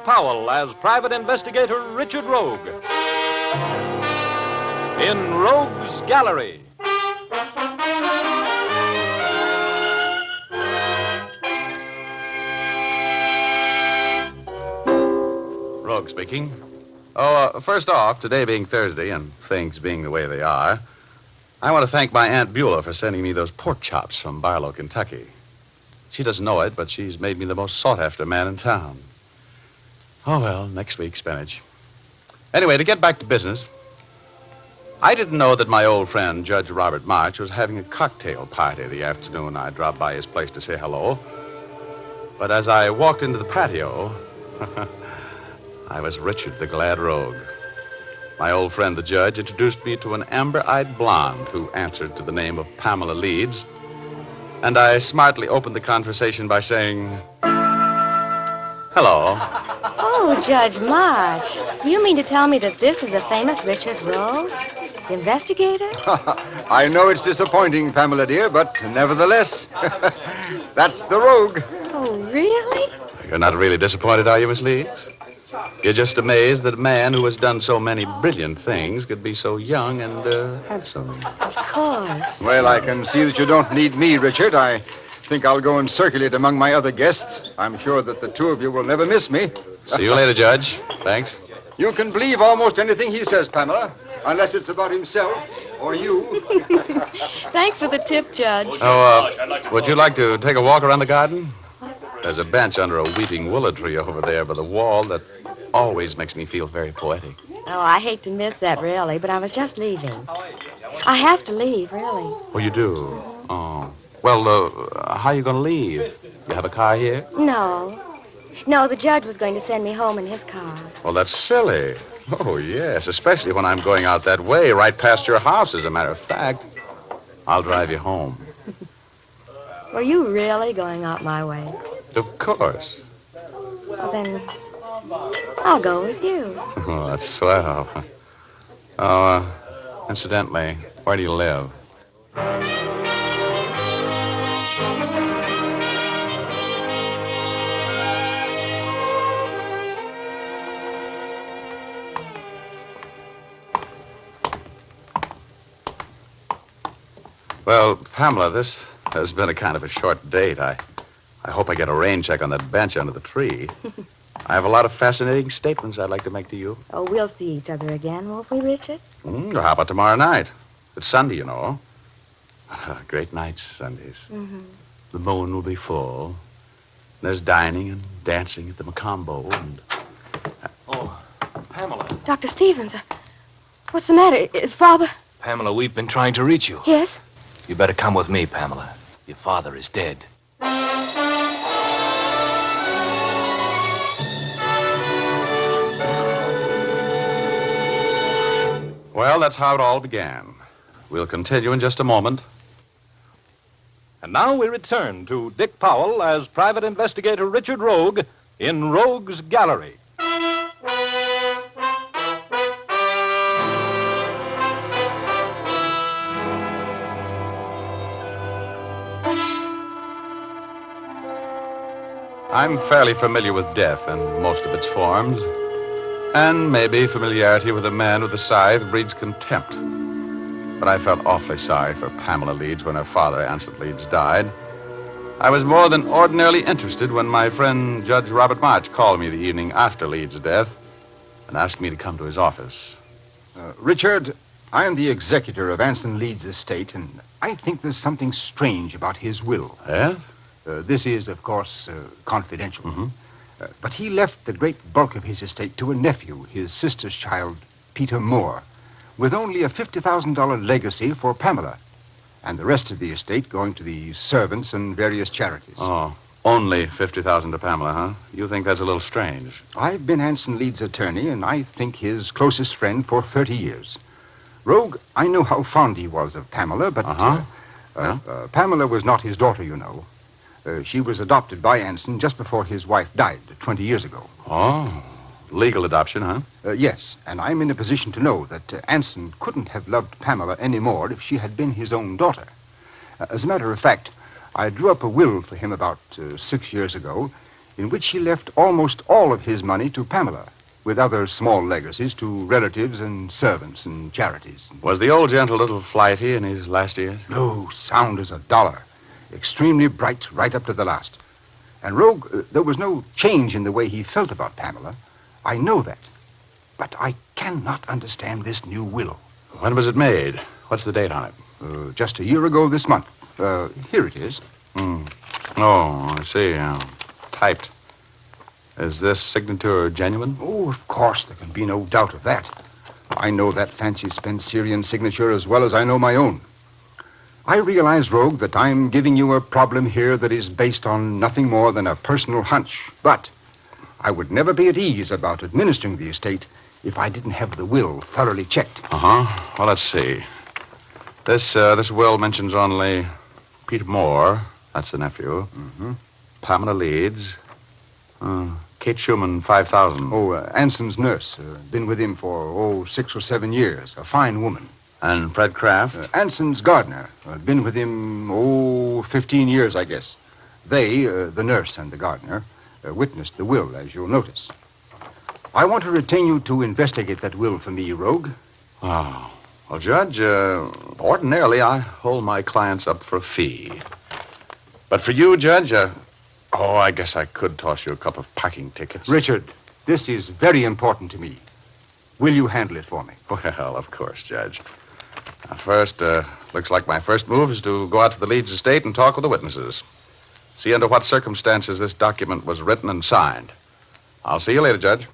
Powell as Private Investigator Richard Rogue. In Rogue's Gallery. Rogue speaking. First off, today being Thursday and things being the way they are, I want to thank my Aunt Beulah for sending me those pork chops from Barlow, Kentucky. She doesn't know it, but she's made me the most sought-after man in town. Oh, well, next week, spinach. Anyway, to get back to business, I didn't know that my old friend, Judge Robert March, was having a cocktail party the afternoon I dropped by his place to say hello. But as I walked into the patio, I was Richard the Glad Rogue. My old friend, the judge, introduced me to an amber-eyed blonde who answered to the name of Pamela Leeds, and I smartly opened the conversation by saying, hello. Oh, Judge March, do you mean to tell me that this is the famous Richard Rogue, the investigator? I know it's disappointing, Pamela, dear, but nevertheless, that's the Rogue. Oh, really? You're not really disappointed, are you, Miss Leeds? You're just amazed that a man who has done so many brilliant things could be so young and handsome. Of course. Well, I can see that you don't need me, Richard. I think I'll go and circulate among my other guests. I'm sure that the two of you will never miss me. See you later, Judge. Thanks. You can believe almost anything he says, Pamela, unless it's about himself or you. Thanks for the tip, Judge. Would you like to take a walk around the garden? There's a bench under a weeping willow tree over there by the wall that always makes me feel very poetic. Oh, I hate to miss that, really, but I was just leaving. I have to leave, really. Oh, you do? Oh. Well, how are you going to leave? You have a car here? No. No, the judge was going to send me home in his car. Well, that's silly. Oh, yes, especially when I'm going out that way, right past your house, as a matter of fact. I'll drive you home. Were you really going out my way? Of course. Well, then, I'll go with you. Oh, that's swell. Oh, incidentally, where do you live? Well, Pamela, this has been a kind of a short date. I hope I get a rain check on that bench under the tree. I have a lot of fascinating statements I'd like to make to you. Oh, we'll see each other again, won't we, Richard? How about tomorrow night? It's Sunday, you know. Great nights, Sundays. Mm-hmm. The moon will be full. There's dining and dancing at the Macombo and... Oh, Pamela. Dr. Stevens, what's the matter? Is Father... Pamela, we've been trying to reach you. Yes? You better come with me, Pamela. Your father is dead. Well, that's how it all began. We'll continue in just a moment. And now we return to Dick Powell as Private Investigator Richard Rogue in Rogue's Gallery. I'm fairly familiar with death and most of its forms. And maybe familiarity with a man with a scythe breeds contempt. But I felt awfully sorry for Pamela Leeds when her father, Anson Leeds, died. I was more than ordinarily interested when my friend Judge Robert March called me the evening after Leeds' death and asked me to come to his office. Richard, I am the executor of Anson Leeds' estate, and I think there's something strange about his will. Yeah? This is, of course, confidential. Mm-hmm. But he left the great bulk of his estate to a nephew, his sister's child, Peter Moore, with only a $50,000 legacy for Pamela, and the rest of the estate going to the servants and various charities. Oh, only $50,000 to Pamela, huh? You think that's a little strange? I've been Anson Leeds' attorney, and I think his closest friend for 30 years. Rogue, I know how fond he was of Pamela, but Pamela was not his daughter, you know. She was adopted by Anson just before his wife died 20 years ago. Oh, legal adoption, huh? Yes, and I'm in a position to know that Anson couldn't have loved Pamela any more if she had been his own daughter. As a matter of fact, I drew up a will for him about 6 years ago, in which he left almost all of his money to Pamela, with other small legacies to relatives and servants and charities. Was the old gent a little flighty in his last years? No, sound as a dollar. Extremely bright right up to the last. And Rogue, there was no change in the way he felt about Pamela. I know that. But I cannot understand this new will. When was it made? What's the date on it? Just a year ago this month. Here it is. Oh, I see. Typed. Is this signature genuine? Oh, of course. There can be no doubt of that. I know that fancy Spencerian signature as well as I know my own. I realize, Rogue, that I'm giving you a problem here that is based on nothing more than a personal hunch. But I would never be at ease about administering the estate if I didn't have the will thoroughly checked. Well, let's see. This will mentions only Peter Moore. That's the nephew. Pamela Leeds. Kate Schumann, 5,000. Oh, Anson's nurse. Been with him for, 6 or 7 years. A fine woman. And Fred Kraft? Anson's gardener. Been with him, 15 years, I guess. They, the nurse and the gardener, witnessed the will, as you'll notice. I want to retain you to investigate that will for me, Rogue. Oh. Well, Judge, ordinarily I hold my clients up for a fee. But for you, Judge, I guess I could toss you a couple of parking tickets. Richard, this is very important to me. Will you handle it for me? Well, of course, Judge. Now, first, looks like my first move is to go out to the Leeds estate and talk with the witnesses. See under what circumstances this document was written and signed. I'll see you later, Judge.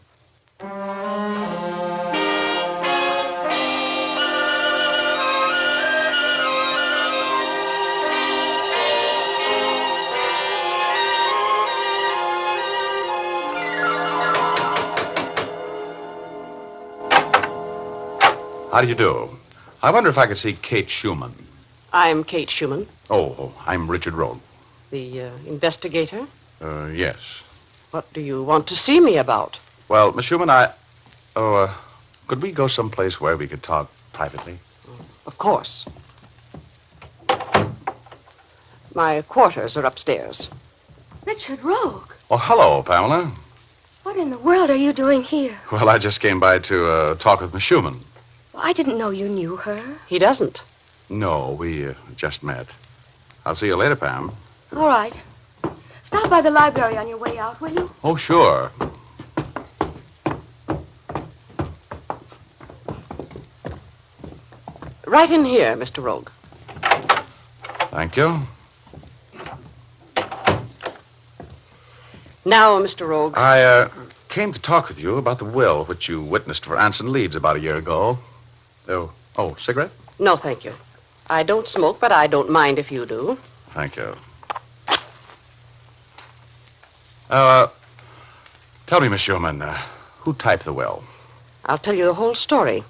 How do you do? I wonder if I could see Kate Schumann. I'm Kate Schumann. Oh, I'm Richard Rogue. The investigator? Yes. What do you want to see me about? Well, Miss Schumann, could we go someplace where we could talk privately? Of course. My quarters are upstairs. Richard Rogue, Oh, hello, Pamela. what in the world are you doing here? Well, I just came by to talk with Miss Schumann. Well, I didn't know you knew her. He doesn't. No, we just met. I'll see you later, Pam. All right. Stop by the library on your way out, will you? Oh, sure. Right in here, Mr. Rogue. Thank you. Now, Mr. Rogue. I came to talk with you about the will which you witnessed for Anson Leeds about a year ago. Oh, cigarette? No, thank you. I don't smoke, but I don't mind if you do. Thank you. Tell me, Miss Schumann, who typed the will? I'll tell you the whole story.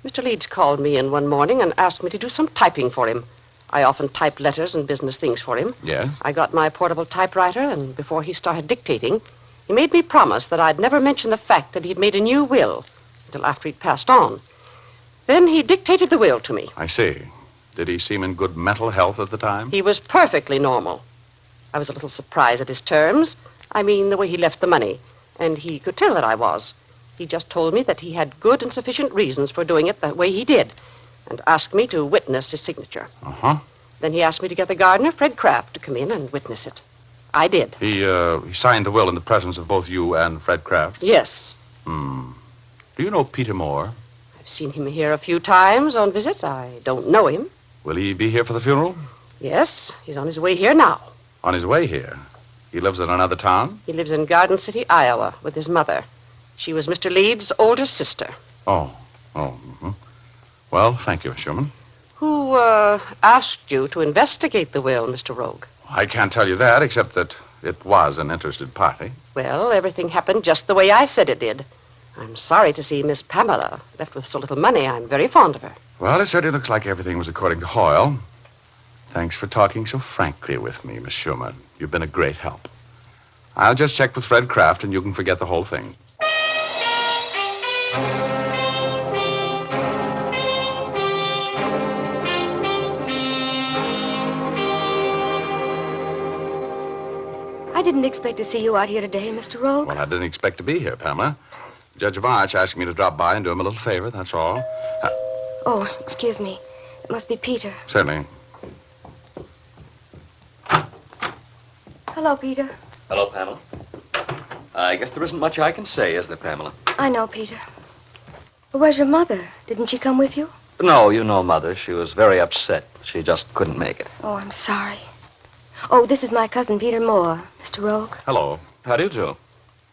Mr. Leeds called me in one morning and asked me to do some typing for him. I often typed letters and business things for him. Yes? I got my portable typewriter, and before he started dictating, he made me promise that I'd never mention the fact that he'd made a new will until after he'd passed on. Then he dictated the will to me. I see. Did he seem in good mental health at the time? He was perfectly normal. I was a little surprised at his terms. I mean, the way he left the money. And he could tell that I was. He just told me that he had good and sufficient reasons for doing it the way he did, and asked me to witness his signature. Then he asked me to get the gardener, Fred Kraft, to come in and witness it. I did. He signed the will in the presence of both you and Fred Kraft? Yes. Do you know Peter Moore? I've seen him here a few times on visits. I don't know him. Will he be here for the funeral? Yes, he's on his way here now. On his way here? He lives in another town? He lives in Garden City, Iowa, with his mother. She was Mr. Leeds' older sister. Well, thank you, Miss Schumann. Who asked you to investigate the will, Mr. Rogue? I can't tell you that, except that it was an interested party. Well, everything happened just the way I said it did. I'm sorry to see Miss Pamela left with so little money. I'm very fond of her. Well, it certainly looks like everything was according to Hoyle. Thanks for talking so frankly with me, Miss Schumann. You've been a great help. I'll just check with Fred Kraft, and you can forget the whole thing. I I didn't expect to see you out here today, Mr. Rogue. Well, I didn't expect to be here, Pamela. Judge March asked me to drop by and do him a little favor, that's all. Oh, excuse me. It must be Peter. Certainly. Hello, Peter. Hello, Pamela. I guess there isn't much I can say, is there, Pamela? I know, Peter. But where's your mother? Didn't she come with you? No, you know, Mother. She was very upset. She just couldn't make it. Oh, I'm sorry. Oh, this is my cousin, Peter Moore, Mr. Rogue. Hello. How do you do?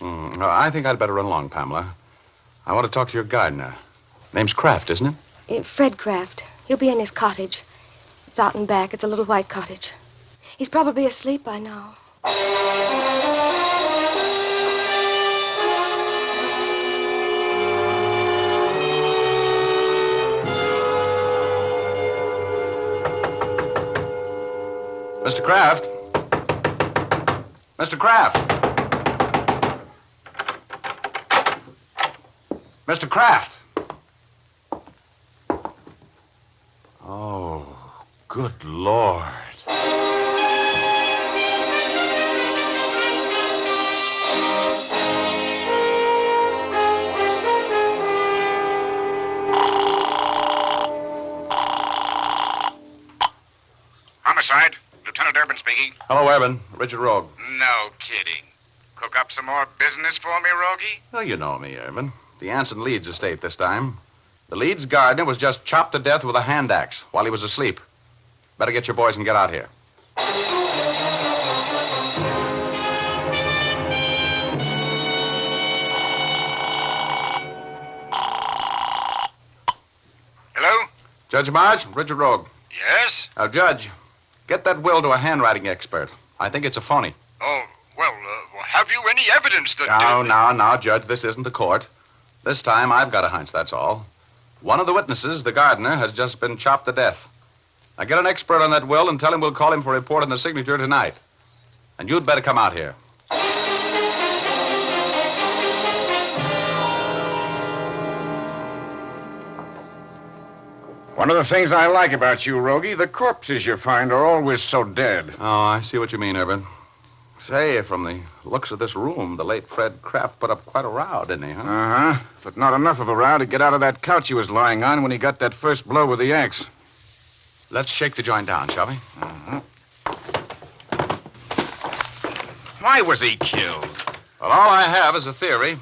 I think I'd better run along, Pamela. I want to talk to your gardener. Name's Kraft, isn't it? Fred Kraft. He'll be in his cottage. It's out and back. It's a little white cottage. He's probably asleep by now. Mr. Kraft? Mr. Kraft? Mr. Kraft? Oh, good Lord. Homicide. Lieutenant Urban speaking. Hello, Urban. Richard Rogue. No kidding. Cook up some more business for me, Rogie? Well, you know me, Urban. The Anson Leeds estate this time. The Leeds gardener was just chopped to death with a hand axe while he was asleep. Better get your boys and get out here. Hello? Judge March, Richard Rogue. Yes? Now, Judge, get that will to a handwriting expert. I think it's a phony. Oh, well, have you any evidence that... Now, Judge, this isn't the court. This time I've got a hunch, that's all. One of the witnesses, the gardener, has just been chopped to death. Now get an expert on that will and tell him we'll call him for a report on the signature tonight. And you'd better come out here. One of the things I like about you, Rogie, the corpses you find are always so dead. Oh, I see what you mean, Urban. Say, from the looks of this room, the late Fred Kraft put up quite a row, didn't he, huh? Uh-huh. But not enough of a row to get out of that couch he was lying on when he got that first blow with the axe. Let's shake the joint down, shall we? Uh-huh. Why was he killed? Well, all I have is a theory.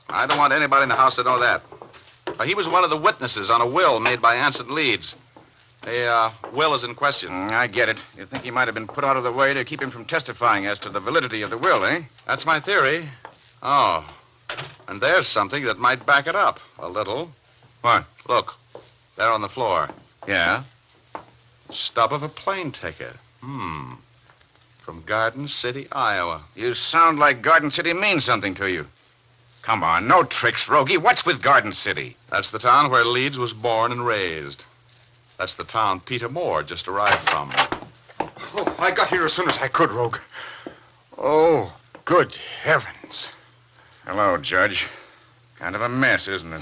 I don't want anybody in the house to know that. He was one of the witnesses on a will made by Anson Leeds. The will is in question. I get it. You think he might have been put out of the way to keep him from testifying as to the validity of the will, eh? That's my theory. Oh, and there's something that might back it up a little. What? Look, there on the floor. Yeah? Stub of a plane ticket. From Garden City, Iowa. You sound like Garden City means something to you. Come on, no tricks, Rogie. What's with Garden City? That's the town where Leeds was born and raised. That's the town Peter Moore just arrived from. Oh, I got here as soon as I could, Rogue. Oh, good heavens. Hello, Judge. Kind of a mess, isn't it?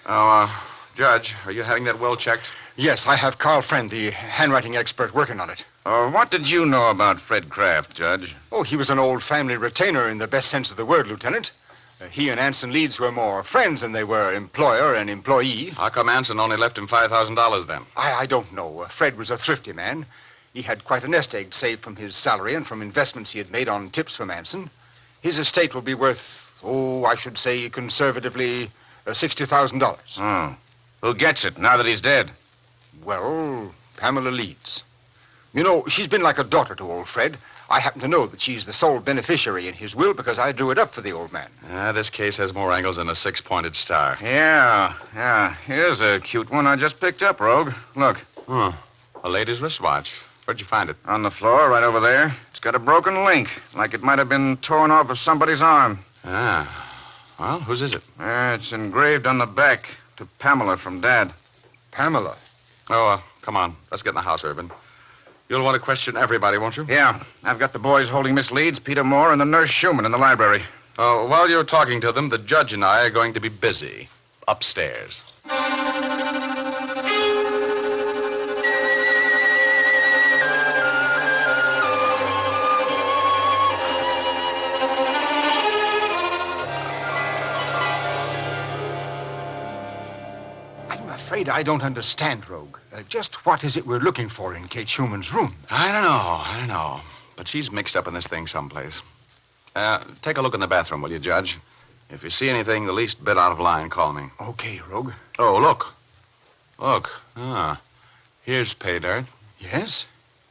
Oh, Judge, are you having that will checked? Yes, I have Carl Friend, the handwriting expert, working on it. What did you know about Fred Kraft, Judge? Oh, he was an old family retainer in the best sense of the word, Lieutenant. He and Anson Leeds were more friends than they were employer and employee. How come Anson only left him $5,000 then? I don't know. Fred was a thrifty man. He had quite a nest egg saved from his salary and from investments he had made on tips from Anson. His estate will be worth, I should say conservatively, $60,000. Oh. Who gets it now that he's dead? Well, Pamela Leeds. You know, she's been like a daughter to old Fred. I happen to know that she's the sole beneficiary in his will because I drew it up for the old man. This case has more angles than a six-pointed star. Yeah. Here's a cute one I just picked up, Rogue. Look. A lady's wristwatch. Where'd you find it? On the floor, right over there. It's got a broken link, like it might have been torn off of somebody's arm. Well, whose is it? It's engraved on the back to Pamela from Dad. Pamela? Oh, come on. Let's get in the house, Urban. You'll want to question everybody, won't you? Yeah. I've got the boys holding Miss Leeds, Peter Moore, and the nurse Schumann in the library. While you're talking to them, the judge and I are going to be busy upstairs. afraid I don't understand, Rogue. Just what is it we're looking for in Kate Schumann's room? I don't know. But she's mixed up in this thing someplace. Take a look in the bathroom, will you, Judge? If you see anything the least bit out of line, call me. Okay, Rogue. Oh, look. Look. Here's pay dirt. Yes?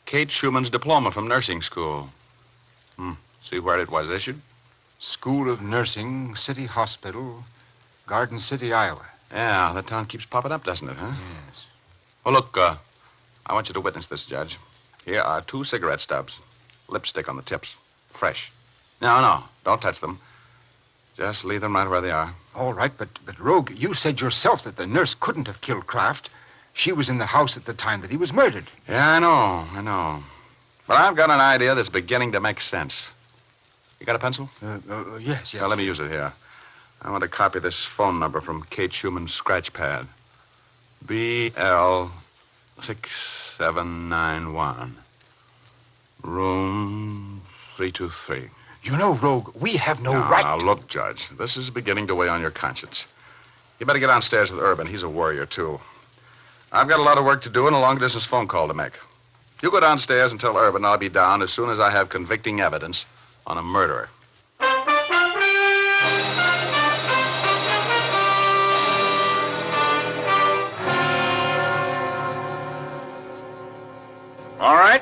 Kate Schumann's diploma from nursing school. See where it was issued? School of Nursing, City Hospital, Garden City, Iowa. Yeah, the town keeps popping up, doesn't it, huh? Yes. Oh, look, I want you to witness this, Judge. Here are 2 cigarette stubs. Lipstick on the tips. Fresh. No, don't touch them. Just leave them right where they are. All right, but Rogue, you said yourself that the nurse couldn't have killed Kraft. She was in the house at the time that he was murdered. Yeah, I know. But I've got an idea that's beginning to make sense. You got a pencil? Yes. Yeah, let me use it here. I want to copy this phone number from Kate Schumann's scratch pad. BL6791. Room 323. You know, Rogue, we have no Now, right. Now, look, Judge, this is beginning to weigh on your conscience. You better get downstairs with Urban. He's a warrior, too. I've got a lot of work to do and a long-distance phone call to make. You go downstairs and tell Urban I'll be down as soon as I have convicting evidence on a murderer. All right.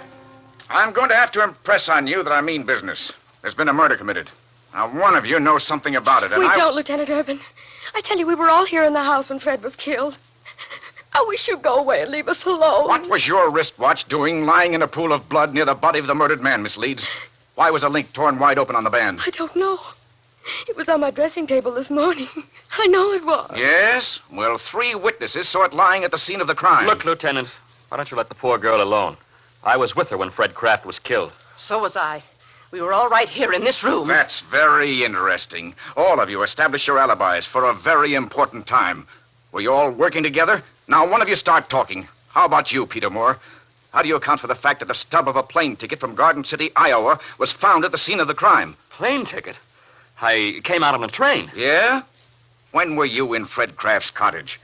I'm going to have to impress on you that I mean business. There's been a murder committed. Now, one of you knows something about it, and We don't, Lieutenant Urban. I tell you, we were all here in the house when Fred was killed. I wish you'd go away and leave us alone. What was your wristwatch doing lying in a pool of blood near the body of the murdered man, Miss Leeds? Why was a link torn wide open on the band? I don't know. It was on my dressing table this morning. I know it was. Yes? Well, 3 witnesses saw it lying at the scene of the crime. Look, Lieutenant, why don't you let the poor girl alone? I was with her when Fred Kraft was killed. So was I. We were all right here in this room. That's very interesting. All of you established your alibis for a very important time. Were you all working together? Now, one of you start talking. How about you, Peter Moore? How do you account for the fact that the stub of a plane ticket from Garden City, Iowa, was found at the scene of the crime? Plane ticket? I came out on a train. Yeah? When were you in Fred Kraft's cottage?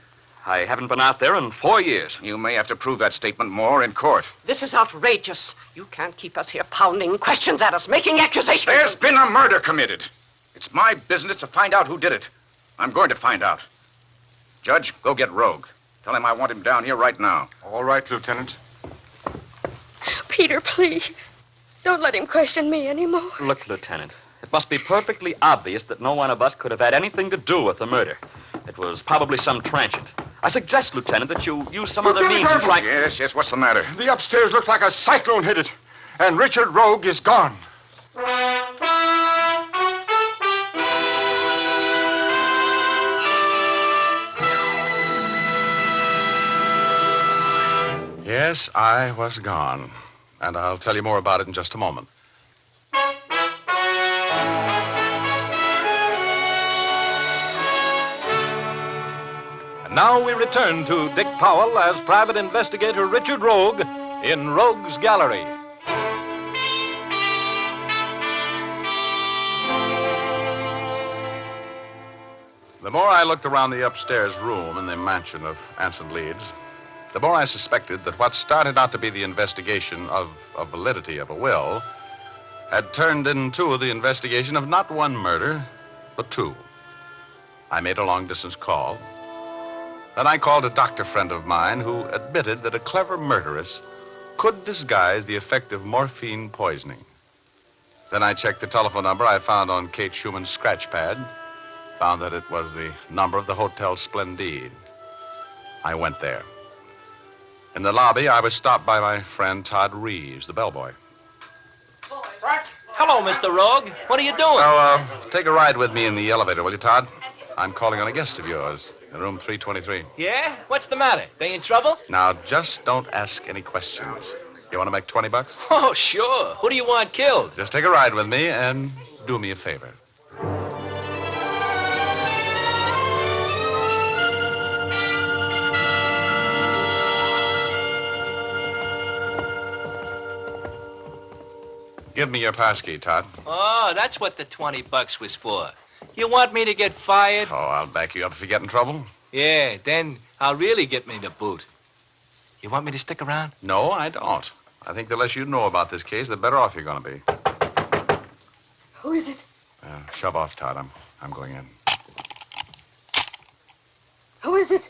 I haven't been out there in 4 years. You may have to prove that statement more in court. This is outrageous. You can't keep us here pounding questions at us, making accusations. There's been a murder committed. It's my business to find out who did it. I'm going to find out. Judge, go get Rogue. Tell him I want him down here right now. All right, Lieutenant. Peter, please. Don't let him question me anymore. Look, Lieutenant, it must be perfectly obvious that no one of us could have had anything to do with the murder. It was probably some transient. I suggest, Lieutenant, that you use some other means in trying... Yes, what's the matter? The upstairs looks like a cyclone hit it, and Richard Rogue is gone. Yes, I was gone. And I'll tell you more about it in just a moment. And now we return to Dick Powell as Private Investigator Richard Rogue in Rogue's Gallery. The more I looked around the upstairs room in the mansion of Anson Leeds, the more I suspected that what started out to be the investigation of validity of a will had turned into the investigation of not one murder, but 2. I made a long-distance call. Then I called a doctor friend of mine who admitted that a clever murderess could disguise the effect of morphine poisoning. Then I checked the telephone number I found on Kate Schumann's scratch pad, found that it was the number of the Hotel Splendide. I went there. In the lobby, I was stopped by my friend Todd Reeves, the bellboy. Hello, Mr. Rogue. What are you doing? So, take a ride with me in the elevator, will you, Todd? I'm calling on a guest of yours in room 323. Yeah? What's the matter? They in trouble? Now, just don't ask any questions. You want to make $20? Oh, sure. Who do you want killed? Just take a ride with me and do me a favor. Give me your passkey, Todd. Oh, that's what the $20 was for. You want me to get fired? Oh, I'll back you up if you get in trouble. Yeah, then I'll really get me the boot. You want me to stick around? No, I don't. I think the less you know about this case, the better off you're going to be. Who is it? Shove off, Todd. I'm going in. Who is it?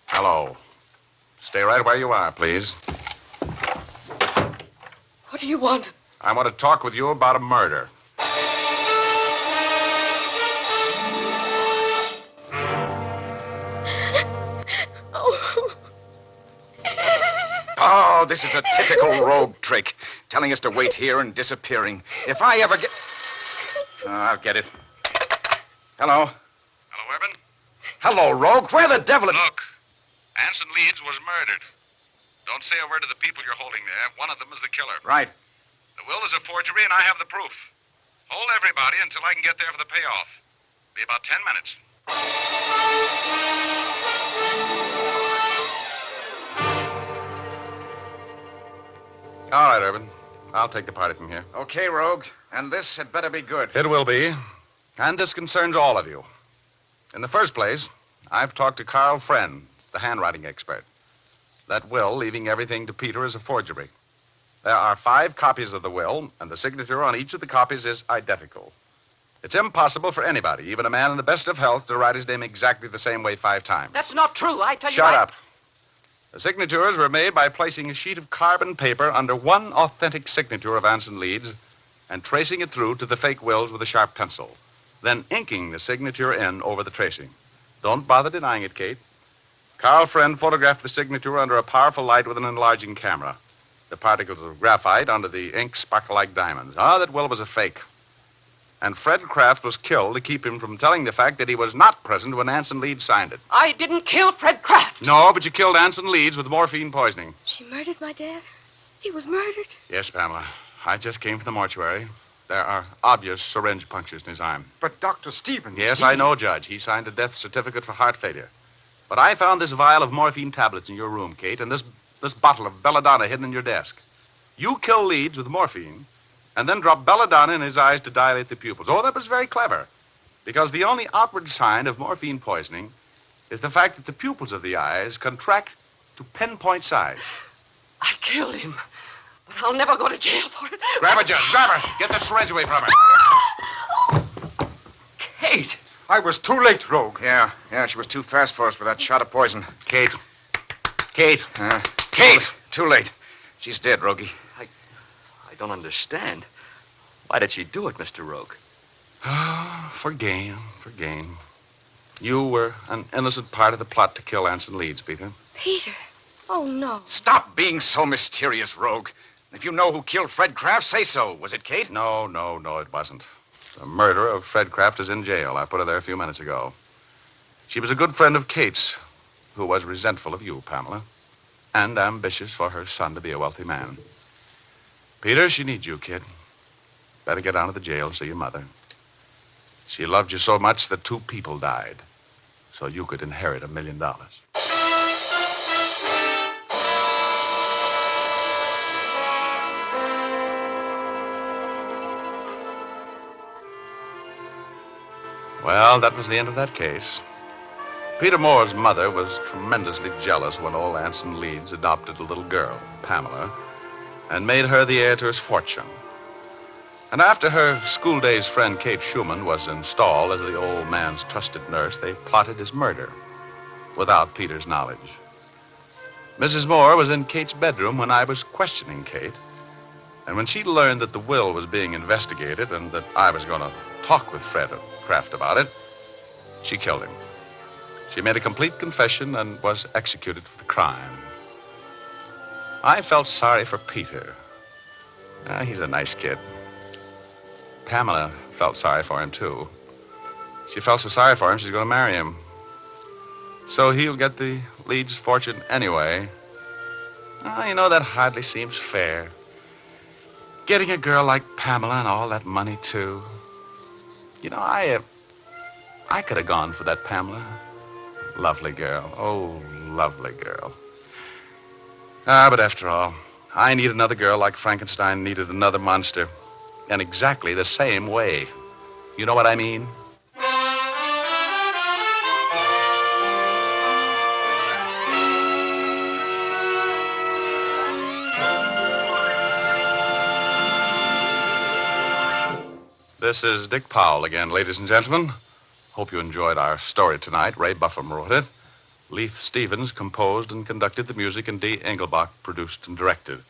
Hello. Stay right where you are, please. What do you want? I want to talk with you about a murder. Oh. Oh, this is a typical rogue trick. Telling us to wait here and disappearing. If I ever get... I'll get it. Hello? Hello, Urban? Hello, rogue. Where the devil... Look, Anson Leeds was murdered. Don't say a word to the people you're holding there. One of them is the killer. Right. The will is a forgery, and I have the proof. Hold everybody until I can get there for the payoff. Be about 10 minutes. All right, Urban. I'll take the party from here. Okay, rogue. And this had better be good. It will be. And this concerns all of you. In the first place, I've talked to Carl Friend, the handwriting expert. That will, leaving everything to Peter, is a forgery. There are 5 copies of the will, and the signature on each of the copies is identical. It's impossible for anybody, even a man in the best of health, to write his name exactly the same way 5 times. That's not true. I tell you. Shut up. The signatures were made by placing a sheet of carbon paper under one authentic signature of Anson Leeds and tracing it through to the fake wills with a sharp pencil, then inking the signature in over the tracing. Don't bother denying it, Kate. Carl Friend photographed the signature under a powerful light with an enlarging camera. The particles of graphite under the ink sparkle like diamonds. That will was a fake. And Fred Kraft was killed to keep him from telling the fact that he was not present when Anson Leeds signed it. I didn't kill Fred Kraft. No, but you killed Anson Leeds with morphine poisoning. She murdered my dad? He was murdered? Yes, Pamela. I just came from the mortuary. There are obvious syringe punctures in his arm. But Dr. Stevens... Yes, I know, Judge. He signed a death certificate for heart failure. But I found this vial of morphine tablets in your room, Kate, and this bottle of belladonna hidden in your desk. You killed Leeds with morphine and then dropped belladonna in his eyes to dilate the pupils. Oh, that was very clever. Because the only outward sign of morphine poisoning is the fact that the pupils of the eyes contract to pinpoint size. I killed him. But I'll never go to jail for it. Grab her, Judge. Grab her. Get the syringe away from her. Kate. I was too late, Rogue. Yeah, she was too fast for us with that shot of poison. Kate. Kate. Kate! Too late. She's dead, Rogie. I don't understand. Why did she do it, Mr. Rogue? For gain. You were an innocent part of the plot to kill Anson Leeds, Peter. Peter? Oh, no. Stop being so mysterious, Rogue. If you know who killed Fred Kraft, say so. Was it Kate? No, it wasn't. The murderer of Fred Kraft is in jail. I put her there a few minutes ago. She was a good friend of Kate's, who was resentful of you, Pamela, and ambitious for her son to be a wealthy man. Peter, she needs you, kid. Better get down to the jail and see your mother. She loved you so much that 2 people died, so you could inherit $1 million. Well, that was the end of that case. Peter Moore's mother was tremendously jealous when old Anson Leeds adopted a little girl, Pamela, and made her the heir to his fortune. And after her school days friend Kate Schumann was installed as the old man's trusted nurse, they plotted his murder without Peter's knowledge. Mrs. Moore was in Kate's bedroom when I was questioning Kate, and when she learned that the will was being investigated and that I was going to talk with Fred Kraft about it, she killed him. She made a complete confession and was executed for the crime. I felt sorry for Peter. He's a nice kid. Pamela felt sorry for him, too. She felt so sorry for him, she's going to marry him. So he'll get the Leeds fortune anyway. That hardly seems fair. Getting a girl like Pamela and all that money, too. I could have gone for that Pamela. Lovely girl. Oh, lovely girl. But after all, I need another girl like Frankenstein needed another monster. In exactly the same way. You know what I mean? This is Dick Powell again, ladies and gentlemen. Hope you enjoyed our story tonight. Ray Buffum wrote it. Leith Stevens composed and conducted the music, and Dee Engelbach produced and directed.